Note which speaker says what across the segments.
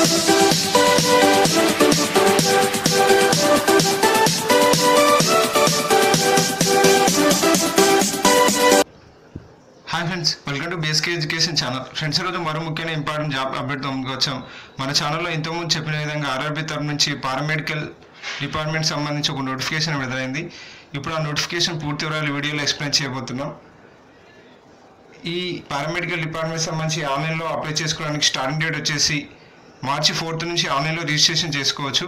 Speaker 1: Hi friends, welcome to basic education channel. Friends, ఈరోజు మరో ముఖ్యమైన ఇంపార్టెంట్ జాబ్ అప్డేట్తో ముందుకు వచ్చాం. మన ఛానల్లో ఇంతకుముందు చెప్పిన విధంగా ఆర్ఆర్బీ తరఫు నుంచి పారామెడికల్ డిపార్ట్మెంట్ సంబంధించి ఒక నోటిఫికేషన్ విడుదలైంది. ఇప్పుడు ఆ నోటిఫికేషన్ పూర్తి వివరాలు వీడియోలో ఎక్స్ప్లెయిన్ చేయబోతున్నాం. ఈ పారామెడికల్ డిపార్ట్మెంట్ సంబంధించి ఆన్లైన్లో అప్లై చేసుకోవడానికి స్టార్టింగ్ డేట్ వచ్చేసి మార్చి 4 నుంచి ఆన్లైన్లో రిజిస్ట్రేషన్ చేసుకోవచ్చు.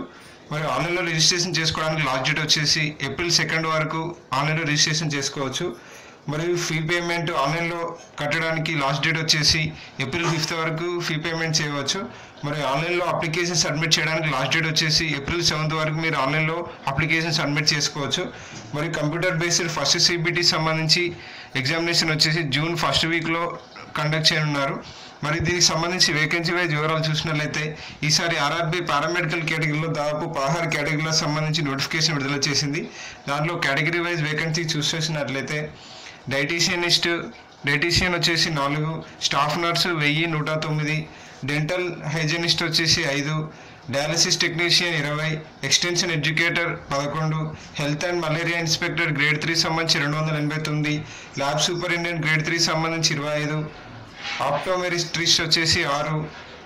Speaker 1: మరి ఆన్లైన్లో రిజిస్ట్రేషన్ చేసుకోవడానికి లాస్ట్ డేట్ వచ్చేసి ఏప్రిల్ 2 వరకు ఆన్లైన్లో రిజిస్ట్రేషన్ చేసుకోవచ్చు. మరియు ఫీ పేమెంట్ ఆన్లైన్లో కట్టడానికి లాస్ట్ డేట్ వచ్చేసి ఏప్రిల్ 5 వరకు ఫీ పేమెంట్ చేయవచ్చు. మరి ఆన్లైన్లో అప్లికేషన్ సబ్మిట్ చేయడానికి లాస్ట్ డేట్ వచ్చేసి ఏప్రిల్ 7 వరకు మీరు ఆన్లైన్లో అప్లికేషన్ సబ్మిట్ చేసుకోవచ్చు. మరి కంప్యూటర్ బేస్డ్ ఫస్ట్ సిబిటీ సంబంధించి ఎగ్జామినేషన్ వచ్చేసి జూన్ ఫస్ట్ వీక్లో కండక్ట్ చేయనున్నారు. మరి దీనికి సంబంధించి వేకెన్సీ వైజ్ వివరాలు చూసినట్లయితే ఈసారి ఆర్ఆర్బీ పారామెడికల్ కేటగిరీలో దాదాపు 16 కేటగిరీలకు సంబంధించి నోటిఫికేషన్ విడుదల చేసింది. దాంట్లో కేటగిరీ వైజ్ వేకెన్సీ చూసేసినట్లయితే డైటీషియన్ వచ్చేసి 4, స్టాఫ్ నర్సు 1109, డెంటల్ హైజీనిస్ట్ వచ్చేసి 5, dialysis technician 20, extension educator 11, health and malaria inspector grade 3 సంబంధించి 289, ల్యాబ్ సూపరింటెండెంట్ గ్రేడ్ 3 సంబంధించి 25, ఆప్టోమెట్రిస్ట్ వచ్చేసి 6,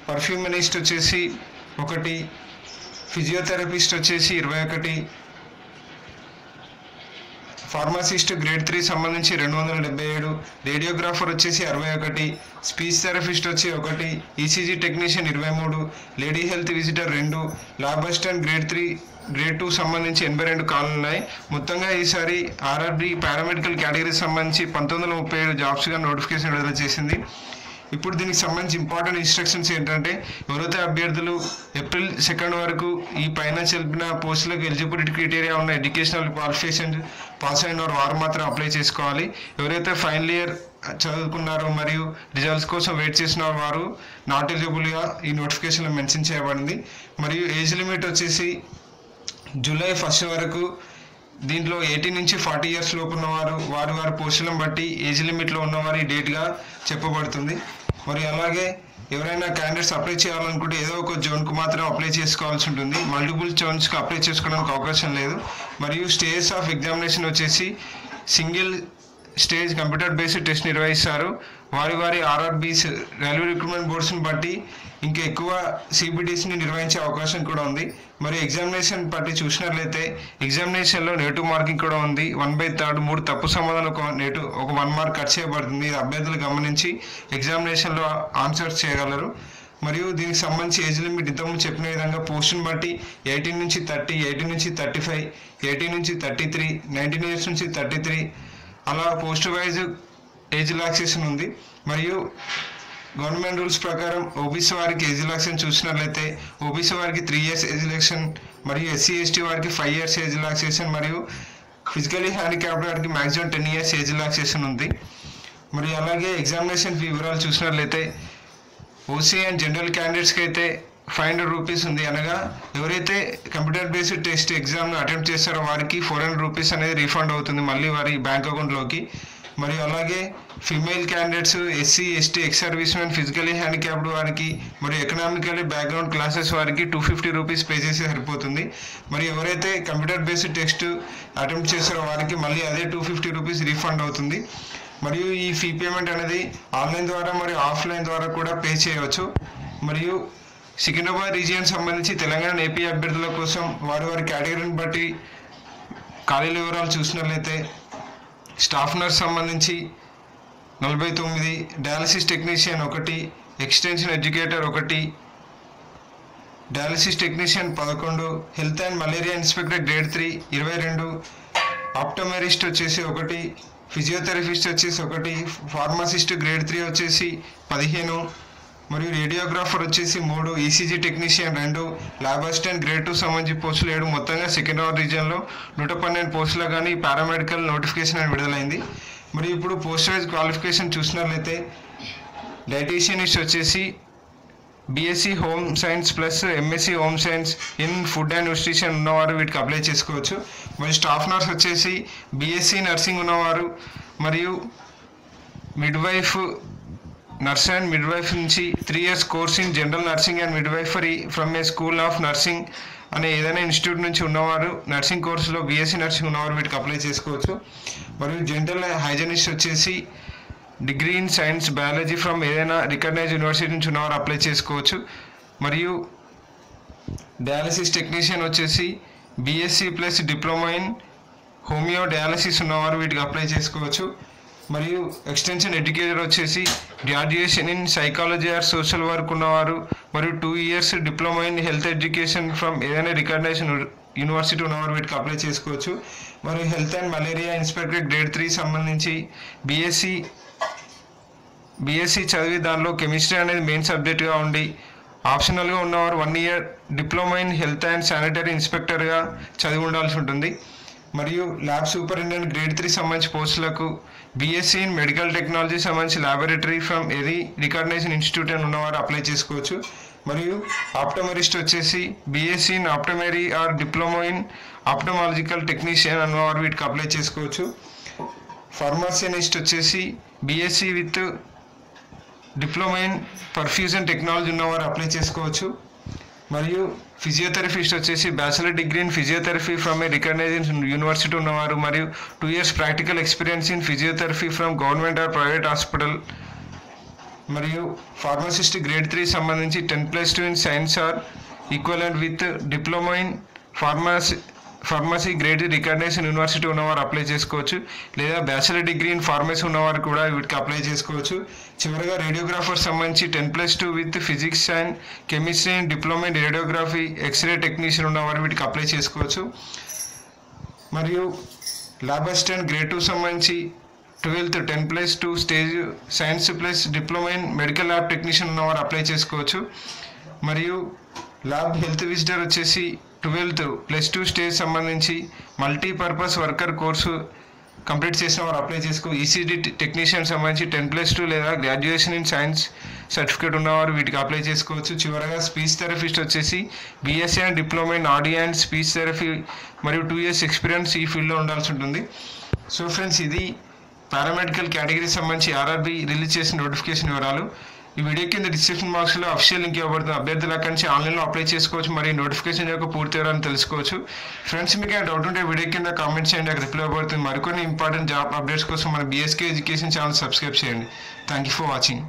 Speaker 1: పర్ఫ్యూమనిస్ట్ వచ్చేసి 1, ఫిజియోథెరపిస్ట్ వచ్చేసి 21, ఫార్మసిస్ట్ గ్రేడ్ 3 సంబంధించి 277, రేడియోగ్రాఫర్ వచ్చేసి 61, స్పీచ్ థెరపిస్ట్ వచ్చి 1, ECG technician 23, lady health visitor 2, lab assistant grade 3 grade 2 సంబంధించి 82 ఖాళీలు ఉన్నాయి. మొత్తంగా ఈసారి ఆర్ఆర్బీ పారామెడికల్ కేటగిరీకి సంబంధించి 1937 జాబ్స్గా నోటిఫికేషన్ విడుదల చేసింది. ఇప్పుడు దీనికి సంబంధించి ఇంపార్టెంట్ ఇన్స్ట్రక్షన్స్ ఏంటంటే, ఎవరైతే అభ్యర్థులు ఏప్రిల్ 2 వరకు ఈ పైన చెప్పిన పోస్టులకు ఎలిజిబిలిటీ క్రైటీరియా ఉన్న ఎడ్యుకేషనల్ క్వాలిఫికేషన్ పాస్ అయిన వారు మాత్రం అప్లై చేసుకోవాలి. ఎవరైతే ఫైనల్ ఇయర్ చదువుకున్నారో మరియు రిజల్ట్స్ కోసం వెయిట్ చేసిన వారు నాట్ ఎలిజిబుల్గా ఈ నోటిఫికేషన్లో మెన్షన్ చేయబడింది. మరియు ఏజ్ లిమిట్ వచ్చేసి జూలై 1 వరకు. దీంట్లో 18 నుంచి 40 ఇయర్స్ లోపు ఉన్నవారు వారి పోస్టులను బట్టి ఏజ్ లిమిట్లో ఉన్నవారి డేట్గా చెప్పబడుతుంది. మరి అలాగే ఎవరైనా క్యాండిడేట్స్ అప్లై చేయాలనుకుంటే ఏదో ఒక జోన్కు మాత్రం అప్లై చేసుకోవాల్సి ఉంటుంది. మల్టిపుల్ జోన్స్కి అప్లై చేసుకోవడానికి అవకాశం లేదు. మరియు స్టేజెస్ ఆఫ్ ఎగ్జామినేషన్ వచ్చేసి single stage computer based test నిర్వహిస్తారు. వారి ఆర్ఆర్బీస్ రైల్వే రిక్రూట్మెంట్ బోర్డ్స్ని బట్టి ఇంకా ఎక్కువ సిబిటీస్ని నిర్వహించే అవకాశం కూడా ఉంది. మరి ఎగ్జామినేషన్ బట్టి చూసినట్లయితే ఎగ్జామినేషన్లో నెగిటివ్ మార్కింగ్ కూడా ఉంది. 1/3 3 తప్పు సమాధానం ఒక 1 మార్క్ కట్ చేయబడుతుంది. ఇది అభ్యర్థులు గమనించి ఎగ్జామినేషన్లో ఆన్సర్స్ చేయగలరు. మరియు దీనికి సంబంధించి ఏజ్ లిమిట్ ఇంతకుముందు చెప్పిన విధంగా పోస్టును బట్టి 18 నుంచి 30, 18 నుంచి 35, 18 నుంచి 33, 19 ఇయర్స్ నుంచి 33 అలా పోస్ట్ వైజ్ ఏజ్ రిలాక్సేషన్ ఉంది. మరియు గవర్నమెంట్ రూల్స్ ప్రకారం ఓబీసీ వారికి ఏజ్ రిలాక్సేషన్ చూసినట్లయితే ఓబీసీ వారికి 3 ఇయర్స్ ఏజ్ రిలాక్సేషన్, మరియు ఎస్సీ ఎస్టీ వారికి 5 ఇయర్స్ ఏజ్ రిలాక్సేషన్, మరియు ఫిజికలీ హ్యాండిక్యాప్డ్ వారికి మ్యాక్సిమం 10 ఇయర్స్ ఏజ్ రిలాక్సేషన్ ఉంది. మరియు అలాగే ఎగ్జామినేషన్ ఫీ వివరాలు చూసినట్లయితే ఓసీ అండ్ జనరల్ క్యాండిడేట్స్కి అయితే 500 రూపీస్ ఉంది. అనగా ఎవరైతే కంప్యూటర్ బేస్డ్ టెస్ట్ ఎగ్జామ్ను అటెంప్ట్ చేస్తారో వారికి 400 రూపీస్ అనేది రీఫండ్ అవుతుంది మళ్ళీ వారి బ్యాంక్ అకౌంట్లోకి. మరియు అలాగే female candidates, SC ST ex service men, physically handicapped వారికి మరియు ఎకనామికలీ బ్యాక్గ్రౌండ్ క్లాసెస్ వారికి 250 రూపీస్ పే చేసి సరిపోతుంది. మరియు ఎవరైతే కంప్యూటర్ బేస్డ్ టెస్ట్ అటెంప్ట్ చేస్తారో వారికి మళ్ళీ అదే 250 రూపీస్ రీఫండ్ అవుతుంది. మరియు ఈ ఫీ పేమెంట్ అనేది ఆన్లైన్ ద్వారా మరియు ఆఫ్లైన్ ద్వారా కూడా పే చేయవచ్చు. మరియు సికింద్రాబాద్ రీజియన్ సంబంధించి తెలంగాణ ఏపీ అభ్యర్థుల కోసం వారి కేటగిరీని బట్టి ఖాళీల వివరాలు చూసినట్లయితే స్టాఫ్ నర్స్ సంబంధించి 49, dialysis technician 1, extension educator 1, dialysis technician 11, health and malaria inspector grade 3 22, ఆప్టోమెరిస్ట్ వచ్చేసి 1, ఫిజియోథెరపిస్ట్ వచ్చేసి 1, ఫార్మసిస్ట్ గ్రేడ్ 3 వచ్చేసి 15, మరియు రేడియోగ్రాఫర్ వచ్చేసి 3, ECG technician 2, lab assistant grade 2 సంబంధించి పోస్టులు 7. మొత్తంగా సికింద్రాబాద్ రీజియన్లో 112 పోస్టులు కానీ పారామెడికల్ నోటిఫికేషన్ అని విడుదలైంది. మరియు ఇప్పుడు పోస్ట్ వైజ్ క్వాలిఫికేషన్ చూసినట్లయితే డైటీషియనిస్ట్ వచ్చేసి BSc home science plus MSc home science in food and nutrition ఉన్నవారు వీటికి అప్లై చేసుకోవచ్చు. మరియు స్టాఫ్ నర్స్ వచ్చేసి బీఎస్సీ నర్సింగ్ ఉన్నవారు మరియు మిడ్వైఫ్ నర్స్ అండ్ మిడ్వైఫ్ నుంచి 3 years course in general nursing and midwifery from A school of nursing అనే ఏదైనా ఇన్స్టిట్యూట్ నుంచి ఉన్నవారు నర్సింగ్ కోర్సులో బీఎస్సీ నర్సింగ్ ఉన్నవారు వీటికి అప్లై చేసుకోవచ్చు. మరియు జనరల్ హైజీనిస్ట్ వచ్చేసి degree in science biology from ఏదైనా రికగ్నైజ్ యూనివర్సిటీ నుంచి ఉన్నవారు అప్లై చేసుకోవచ్చు. మరియు డయాలసిస్ టెక్నీషియన్ వచ్చేసి BSc plus diploma in homeo dialysis ఉన్నవారు వీటికి అప్లై చేసుకోవచ్చు. మరియు ఎక్స్టెన్షన్ ఎడ్యుకేటర్ వచ్చేసి graduation in psychology or social work ఉన్నవారు మరియు 2 years diploma in health education from ఏదైనా రికగ్నైజేషన్ యూనివర్సిటీ ఉన్నవారు వీటికి అప్లై చేసుకోవచ్చు. మరియు health and malaria inspector grade 3 సంబంధించి బీఎస్సీ చదివి దానిలో కెమిస్ట్రీ అనేది మెయిన్ సబ్జెక్ట్గా ఉండి ఆప్షనల్గా ఉన్నవారు 1 year diploma in health and sanitary ఇన్స్పెక్టర్గా చదివి ఉండాల్సి ఉంటుంది. మరియు ల్యాబ్ సూపరింటెండెంట్ గ్రేడ్ 3 సంబంధించి పోస్టులకు బీఎస్సీ ఇన్ మెడికల్ టెక్నాలజీ సంబంధించి ల్యాబొరేటరీ ఫ్రమ్ ఏది రికగ్నైజ్డ్ ఇన్స్టిట్యూట్ అని ఉన్నవారు అప్లై చేసుకోవచ్చు. మరియు ఆప్టోమెరిస్ట్ వచ్చేసి BSc in optometry or diploma in ophthalmological technician అన్నవారు వీటికి అప్లై చేసుకోవచ్చు. ఫార్మసినిస్ట్ వచ్చేసి BSc with diploma in perfusion technology ఉన్నవారు అప్లై చేసుకోవచ్చు. మరియు ఫిజియోథెరపిస్ట్ వచ్చేసి bachelor degree in physiotherapy from a recognised university ఉన్నవారు మరియు 2 years practical experience in physiotherapy from government or private hospital. మరియు ఫార్మసిస్ట్ గ్రేడ్ 3 సంబంధించి 10+2 in science or equivalent with diploma in pharmacy grade recognised university ఉన్నవారు apply చేసుకోవచ్చు. లేదా bachelor degree in pharmacy ఉన్నవారు కూడా వీటికి అప్లై చేసుకోవచ్చు. చివరిగా రేడియోగ్రాఫర్ సంబంధించి 10+2 with physics and chemistry in diploma in radiography x-ray technician ఉన్నవారు వీటికి అప్లై చేసుకోవచ్చు. మరియు ల్యాబ్ అసిస్టెంట్ గ్రేడ్ 2 సంబంధించి 12th 10+2 stage science plus diploma in medical lab technician ఉన్నవారు అప్లై చేసుకోవచ్చు. మరియు ల్యాబ్ హెల్త్ విజిటర్ వచ్చేసి 12th +2 స్టేజ్ సంబంధించి మల్టీపర్పస్ వర్కర్ కోర్సు కంప్లీట్ చేసిన వారు అప్లై ఈసీజీ టెక్నీషియన్ సంబంధించి 10+2 లేదా గ్రాడ్యుయేషన్ ఇన్ సైన్స్ సర్టిఫికేట్ ఉన్నవారు వీటికి అప్లై చేసుకోవచ్చు. చివరగా స్పీచ్ థెరపిస్ట్ వచ్చేసి BSc and diploma in audio and speech therapy మరియు 2 years ఎక్స్పీరియన్స్ ఈ ఫీల్డ్లో ఉండాల్సి ఉంటుంది. సో ఫ్రెండ్స్, ఇది పారామెడికల్ కేటగిరీ సంబంధించి ఆర్ఆర్బీ రిలీజ్ చేసిన నోటిఫికేషన్ వివరాలు. ఈ వీడియో కింద డిస్క్రిప్షన్ బాక్స్లో అఫీషియల్ లింక్ ఇవ్వబడుతుంది. అభ్యర్థులు అక్కడి నుంచి ఆన్లైన్లో అప్లై చేసుకోవచ్చు మరియు నోటిఫికేషన్ యొక్క పూర్తి వివరాలను తెలుసుకోవచ్చు. ఫ్రెండ్స్, మీకు డౌట్ ఉంటే వీడియో కింద కామెంట్ చేయండి, అక్కడ రిప్లై ఇవ్వబడుతుంది. మరికొన్ని ఇంపార్టెంట్ జాబ్ అప్డేట్స్ కోసం మన బీఎస్కే ఎడ్యుకేషన్ ఛానల్ సబ్స్క్రైబ్ చేయండి. Thank you for watching.